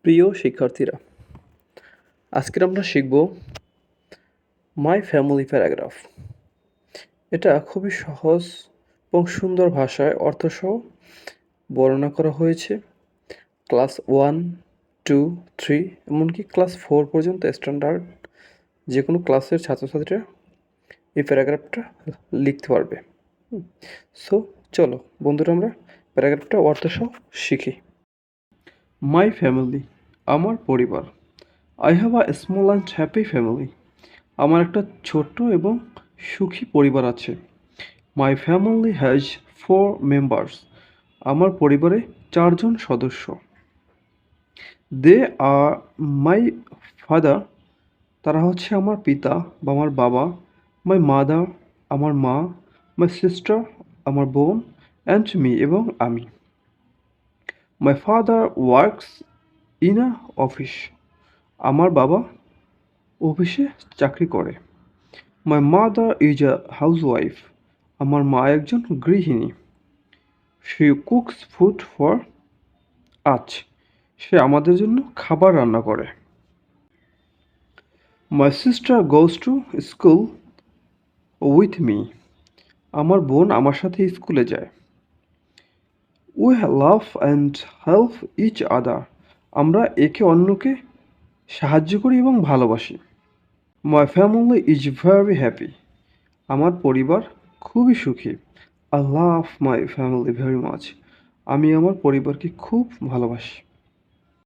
প্রিয় শিক্ষার্থীরা, আজকের আমরা শিখব মাই ফ্যামিলি প্যারাগ্রাফ। এটা খুবই সহজ এবং সুন্দর ভাষায় অর্থসহ বর্ণনা করা হয়েছে। ক্লাস 1, 2, 3 এমনকি ক্লাস 4 পর্যন্ত স্ট্যান্ডার্ড যে কোনো ক্লাসের ছাত্রছাত্রীরা এই প্যারাগ্রাফটা লিখতে পারবে। সো চলো বন্ধুরা, আমরা প্যারাগ্রাফটা অর্থসহ শিখি। মাই ফ্যামিলি, আমার পরিবার। I have a small and happy family. আমার একটা ছোট্ট এবং সুখী পরিবার আছে। My family has 4 members. আমার পরিবারে 4 জন সদস্য। দে আর মাই ফাদার। তারা হচ্ছে আমার পিতা বা আমার বাবা। মাই মাদার, আমার মা। মাই সিস্টার, আমার বোন। অ্যান্ড মি, এবং আমি। My father works in a office. আমার বাবা অফিসে চাকরি করে। My mother is a housewife. আমার মা একজন গৃহিণী। শি কুকস ফুড ফর আচ। সে আমাদের জন্য খাবার রান্না করে। My sister goes to school with me. আমার বোন আমার সাথে স্কুলে যায়। We love and help each other. আমরা একে অন্যকে সাহায্য করি এবং ভালোবাসি। My family is very happy. আমার পরিবার খুবই সুখী। I love my family very much. আমি আমার পরিবারকে খুব ভালোবাসি।